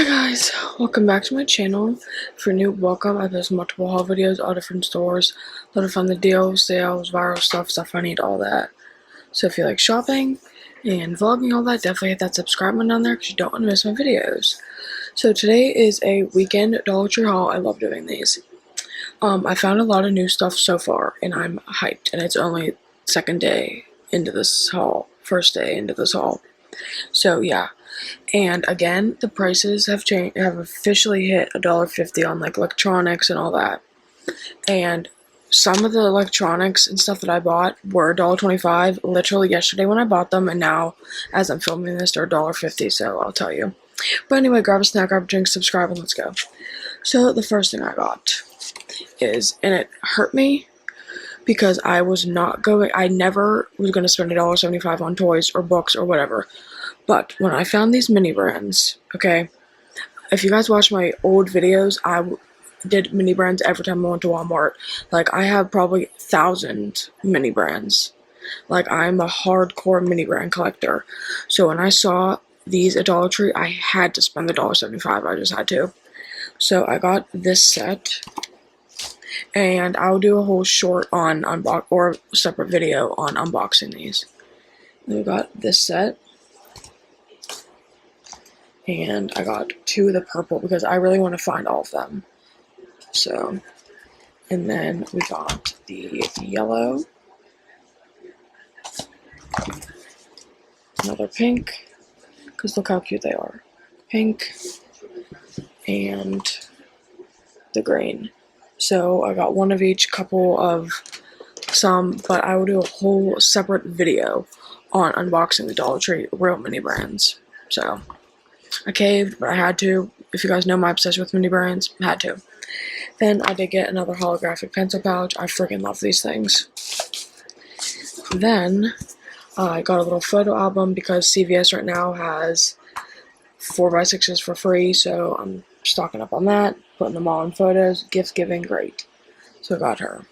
Hi guys, welcome back to my channel. If you're new, welcome. I post multiple haul videos, all different stores, a lot of fun, the deals, sales, viral stuff I need, all that. So if you like shopping and vlogging, all that, definitely hit that subscribe button down there because you don't want to miss my videos. So today is a weekend Dollar Tree haul. I love doing these. I found a lot of new stuff so far and I'm hyped, and it's only second day into this haul, first day into this haul. So yeah. And again, the prices have changed, have officially hit $1.50 on like electronics and all that. And some of the electronics and stuff that I bought were $1.25 literally yesterday when I bought them, and now as I'm filming this they're $1.50, so I'll tell you. But anyway, grab a snack, grab a drink, subscribe, and let's go. So the first thing I got is, and it hurt me because I never was going to spend $1.75 on toys or books or whatever. But when I found these mini brands, okay, if you guys watch my old videos, I did mini brands every time I went to Walmart. Like, I have probably 1,000 mini brands. Like, I'm a hardcore mini brand collector. So when I saw these at Dollar Tree, I had to spend the $1.75. I just had to. So I got this set, and I'll do a whole short on or separate video on unboxing these. And we got this set. And I got two of the purple because I really want to find all of them. So, and then we got the yellow, another pink, because look how cute they are. Pink, and the green. So I got one of each, couple of some, but I will do a whole separate video on unboxing the Dollar Tree real mini brands. So I caved, but I had to. If you guys know my obsession with mini brands, I had to. Then I did get another holographic pencil pouch. I freaking love these things. Then I got a little photo album because CVS right now has 4x6s for free, so I'm stocking up on that, putting them all in photos. Gift giving, great. So I got her.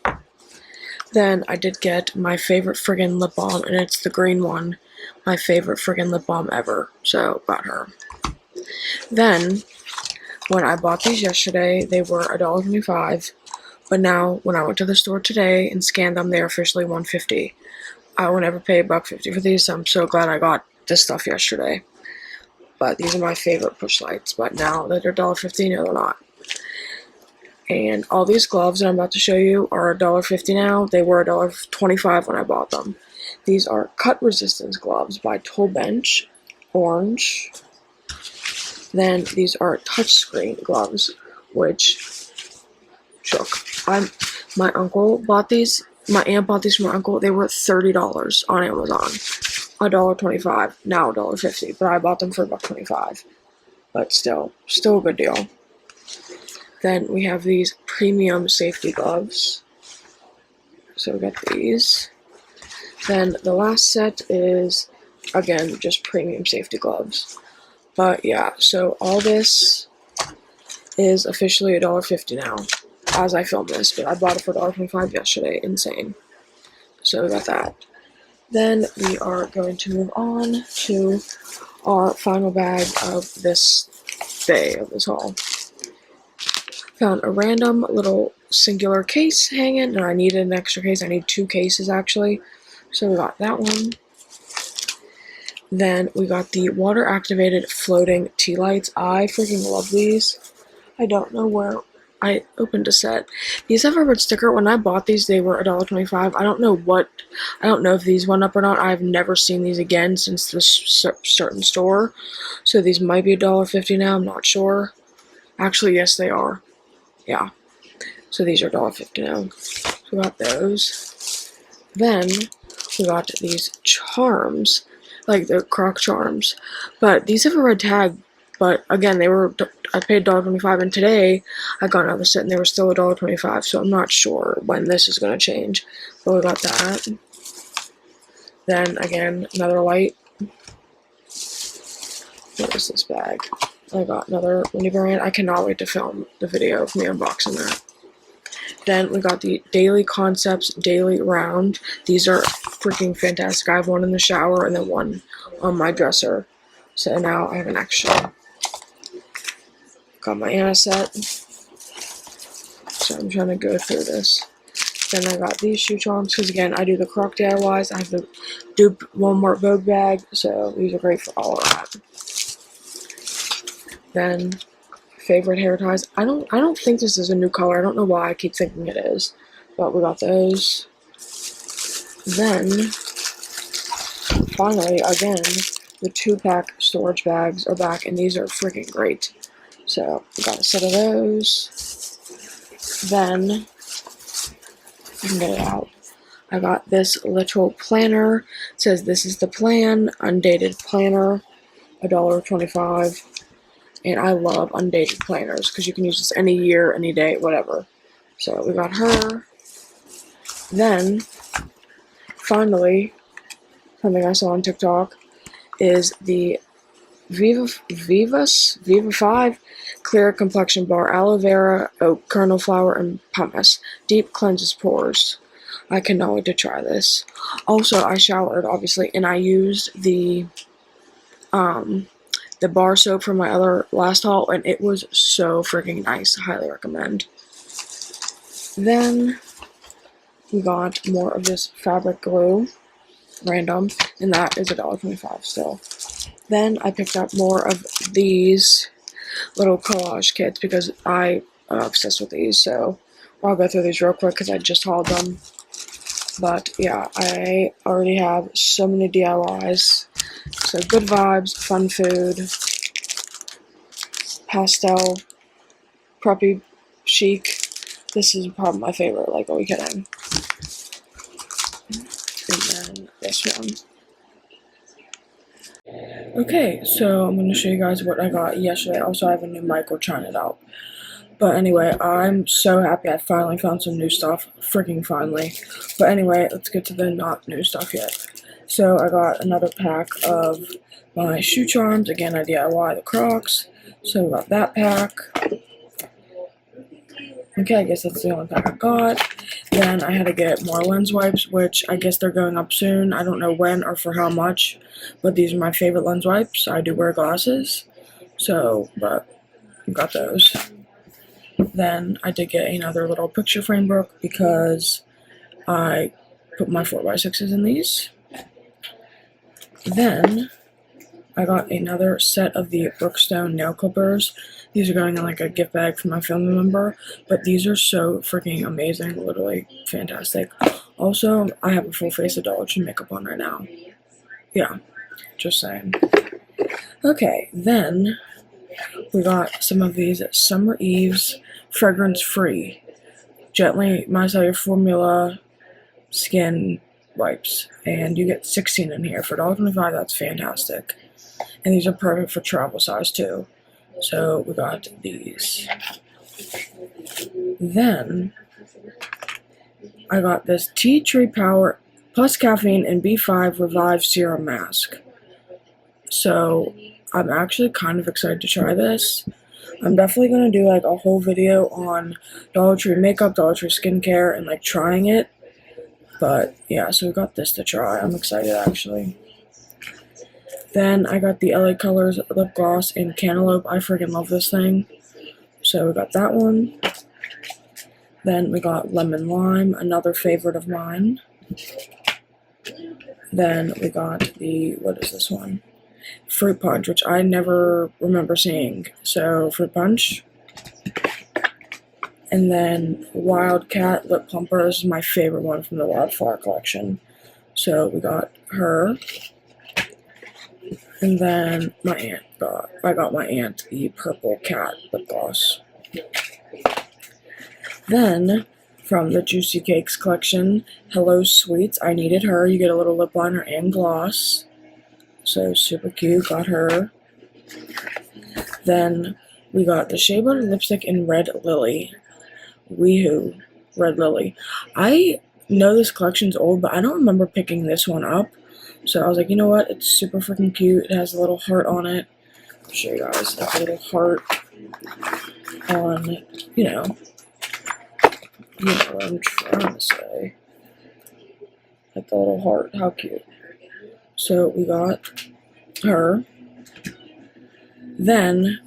Then I did get my favorite friggin' lip balm, and it's the green one. My favorite friggin' lip balm ever. So got her. Then, when I bought these yesterday, they were $1.25, but now, when I went to the store today and scanned them, they're officially $1.50. I will never pay $1.50 for these, so I'm so glad I got this stuff yesterday. But these are my favorite push lights, but now that they're $1.50, no, they're not. And all these gloves that I'm about to show you are $1.50 now. They were $1.25 when I bought them. These are cut resistance gloves by Toll Bench, orange. Then these are touchscreen gloves, which shook. My uncle bought these. My aunt bought these from my uncle. They were $30 on Amazon. $1.25, now $1.50. But I bought them for $1.25. But still a good deal. Then we have these premium safety gloves. So we got these. Then the last set is, again, just premium safety gloves. But yeah, so all this is officially $1.50 now, as I film this, but I bought it for $1.25 yesterday. Insane. So we got that. Then we are going to move on to our final bag of this day, of this haul. Found a random little singular case hanging, and I needed an extra case. I need 2 cases actually. So we got that one. Then we got the water-activated floating tea lights. I freaking love these. I don't know where I opened a set. These have a red sticker. When I bought these, they were $1.25. I don't know if these went up or not. I've never seen these again since this certain store. So these might be $1.50 now. I'm not sure. Actually, yes, they are. Yeah. So these are $1.50 now. So we got those. Then we got these charms, like the Croc charms, but these have a red tag. But again, I paid $1.25, and today I got another set and they were still $1.25, so I'm not sure when this is going to change. But we got that. Then again, another light. What is this bag? I got another mini brand. I cannot wait to film the video of me unboxing that. Then we got the Daily Concepts Daily Round. These are freaking fantastic. I have one in the shower and then one on my dresser. So now I have an extra. Got my Anna set. So I'm trying to go through this. Then I got these shoe charms, because again, I do the Croc DIYs. I have the dupe Walmart Vogue bag, so these are great for all of that. Then, favorite hair ties. I don't think this is a new color. I don't know why I keep thinking it is. But we got those. Then, finally, again, the 2-pack storage bags are back, and these are freaking great. So, we got a set of those. Then, I can get it out. I got this little planner. It says this is the plan, undated planner, $1.25. And I love undated planners because you can use this any year, any day, whatever. So we got her. Then, finally, something I saw on TikTok is the Viva 5 Clear Complexion Bar, Aloe Vera, Oat Kernel Flour, and Pumice. Deep cleanses pores. I cannot wait to try this. Also, I showered, obviously, and I used the bar soap from my other last haul, and it was so freaking nice. Highly recommend. Then, we got more of this fabric glue, random, and that is $1.25 still. Then, I picked up more of these little collage kits because I am obsessed with these, so I'll go through these real quick because I just hauled them. But yeah, I already have so many DIYs. So good vibes, fun food, pastel, preppy, chic. This is probably my favorite, like, are you kidding? And then this one. Okay, so I'm going to show you guys what I got yesterday. Also, I have a new mic, we're trying it out. But anyway, I'm so happy I finally found some new stuff. Freaking finally. But anyway, let's get to the not new stuff yet. So I got another pack of my shoe charms. Again, I DIY the Crocs. So we got that pack. Okay, I guess that's the only pack I got. Then I had to get more lens wipes, which I guess they're going up soon. I don't know when or for how much. But these are my favorite lens wipes. I do wear glasses. So, but I got those. Then I did get another little picture frame book because I put my 4x6s in these. Then I got another set of the Brookstone nail clippers. These are going in like a gift bag for my family member, but these are so freaking amazing, literally fantastic. Also, I have a full face of Dollar Tree makeup on right now. Yeah, just saying. Okay, then we got some of these Summer Eve's fragrance-free Gently Micellar Formula skin wipes, and you get 16 in here for $1.25. That's fantastic, and these are perfect for travel size too. So we got these. Then I got this Tea Tree Power plus caffeine and B5 Revive Serum Mask. So I'm actually kind of excited to try this. I'm definitely going to do like a whole video on Dollar Tree makeup, Dollar Tree skincare, and like trying it. But yeah, so we got this to try. I'm excited actually. Then I got the LA Colors lip gloss in Cantaloupe. I freaking love this thing. So we got that one. Then we got Lemon Lime, another favorite of mine. Then we got the, what is this one? Fruit Punch, which I never remember seeing. So, Fruit Punch. And then Wildcat Lip Plumper. This is my favorite one from the Wildflower collection. So, we got her. And then I got my aunt the Purple Cat lip gloss. Then, from the Juicy Cakes collection, Hello Sweets. I needed her. You get a little lip liner and gloss. So, super cute. Got her. Then, we got the Shea Butter Lipstick in Red Lily. Weehoo. Red Lily. I know this collection's old, but I don't remember picking this one up. So, I was like, you know what? It's super freaking cute. It has a little heart on it. I'll show you guys. Like a little heart on, you know what I'm trying to say. Like the little heart. How cute. So we got her. Then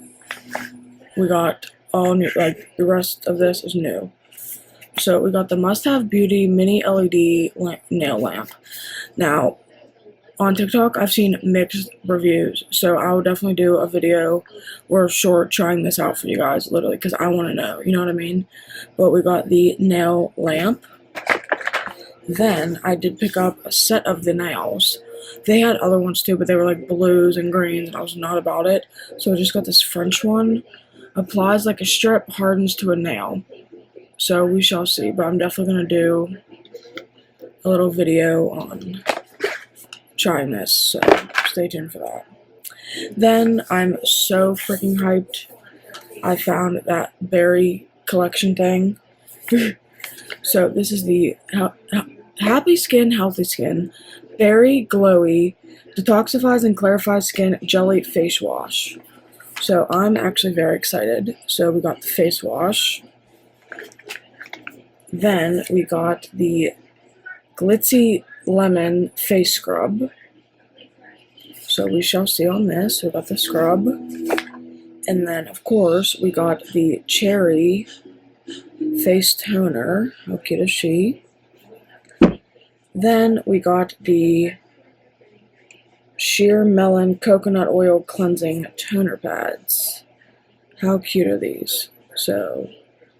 we got all new, like the rest of this is new. So we got the Must Have Beauty Mini LED nail lamp. Now, on TikTok, I've seen mixed reviews, so I will definitely do a video or a short trying this out for you guys, literally, because I want to know, you know what I mean? But we got the nail lamp. Then I did pick up a set of the nails. They had other ones too, but they were like blues and greens, and I was not about it. So I just got this French one. Applies like a strip, hardens to a nail. So we shall see, but I'm definitely going to do a little video on trying this, so stay tuned for that. Then I'm so freaking hyped. I found that berry collection thing. So this is the Happy Skin, Healthy Skin Berry Glowy Detoxifies and Clarifies Skin Jelly Face Wash. So I'm actually very excited. So we got the face wash. Then we got the Glitzy Lemon Face Scrub. So we shall see on this. We got the scrub. And then, of course, we got the Cherry Face Toner. How cute is she? Then we got the Sheer Melon Coconut Oil Cleansing Toner Pads. How cute are these? So,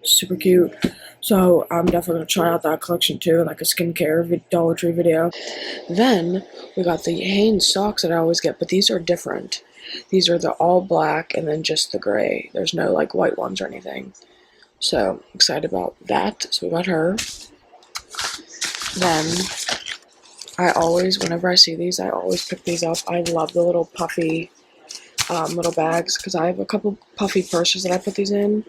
super cute. So, I'm definitely going to try out that collection too, like a skincare Dollar Tree video. Then, we got the Hanes socks that I always get, but these are different. These are the all black and then just the gray. There's no like white ones or anything. So, excited about that. So, we got her. Then, I always, whenever I see these, I always pick these up. I love the little puffy little bags because I have a couple puffy purses that I put these in.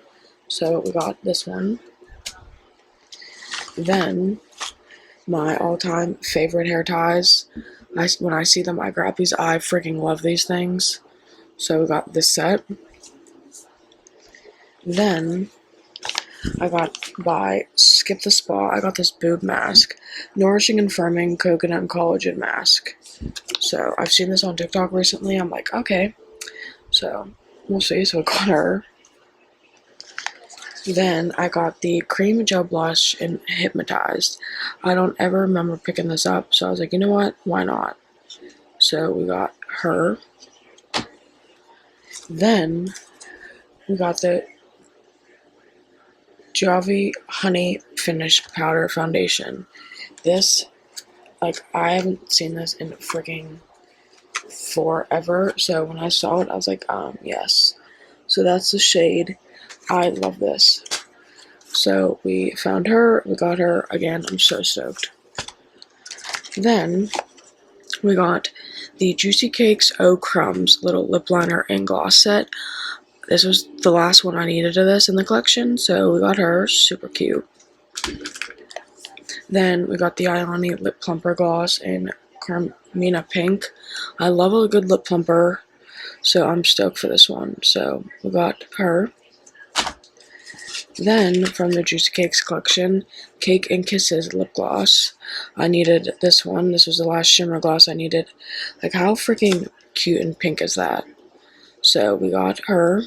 So, we got this one. Then, my all-time favorite hair ties. When I see them, I grab these. I freaking love these things. So, we got this set. Then, I got by Skip the Spa, I got this boob mask. Nourishing and Firming Coconut and Collagen Mask. So, I've seen this on TikTok recently. I'm like, okay. So, we'll see. So, I got her. Then, I got the Cream Gel Blush in Hypnotized. I don't ever remember picking this up. So, I was like, you know what? Why not? So, we got her. Then, we got the Javi Honey Finish Powder Foundation. This, like, I haven't seen this in freaking forever. So when I saw it, I was like, yes. So that's the shade. I love this. So we found her. We got her. Again, I'm so stoked. Then we got the Juicy Cakes O Crumbs little lip liner and gloss set. This was the last one I needed of this in the collection, so we got her. Super cute. Then we got the Ioni Lip Plumper Gloss in Carmina Pink. I love a good lip plumper, so I'm stoked for this one. So we got her. Then from the Juicy Cakes collection, Cake and Kisses Lip Gloss. I needed this one. This was the last shimmer gloss I needed. Like, how freaking cute and pink is that? So we got her.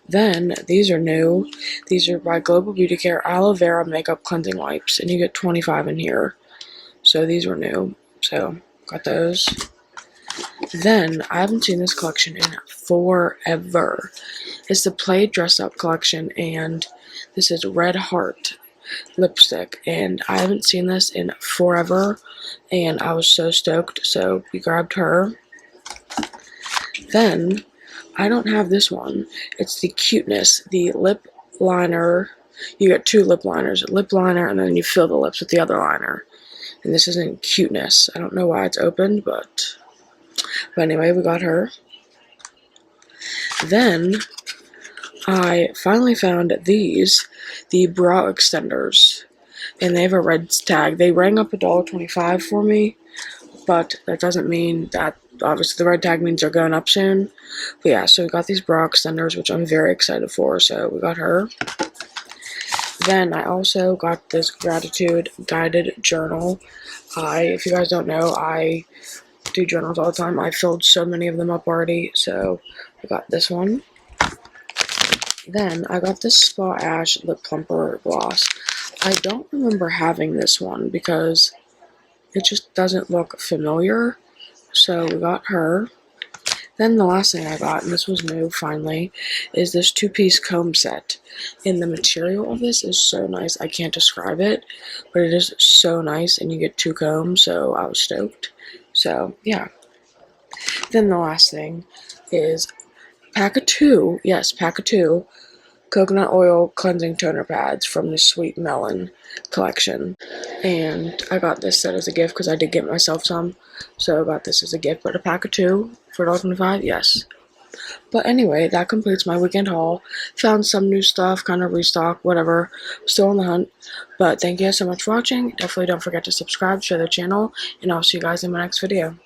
Then, these are new. These are by Global Beauty Care Aloe Vera Makeup Cleansing Wipes. And you get 25 in here. So these were new. So, got those. Then, I haven't seen this collection in forever. It's the Play Dress Up collection. And this is Red Heart lipstick. And I haven't seen this in forever. And I was so stoked. So, we grabbed her. Then, I don't have this one. It's the Cuteness, the lip liner. You get two lip liners, a lip liner, and then you fill the lips with the other liner. And this isn't Cuteness. I don't know why it's opened, but anyway, we got her. Then, I finally found these, the brow extenders. And they have a red tag. They rang up $1.25 for me, but that doesn't mean that. Obviously, the red tag means they're going up soon. But yeah, so we got these brow extenders, which I'm very excited for. So we got her. Then I also got this gratitude guided journal. If you guys don't know, I do journals all the time. I filled so many of them up already. So I got this one. Then I got this Spa Ash Lip Plumper Gloss. I don't remember having this one because it just doesn't look familiar. So we got her. Then the last thing I got, and this was new finally, is this 2-piece comb set. And the material of this is so nice. I can't describe it, but it is so nice, and you get 2 combs, so I was stoked. So, yeah. Then the last thing is pack of 2, yes, pack of 2, coconut oil cleansing toner pads from the Sweet Melon collection. And I got this set as a gift because I did get myself some. So I got this as a gift, but a pack of 2 for $1.25, yes. But anyway, that completes my weekend haul. Found some new stuff, kind of restock, whatever. Still on the hunt. But thank you guys so much for watching. Definitely don't forget to subscribe, share the channel, and I'll see you guys in my next video.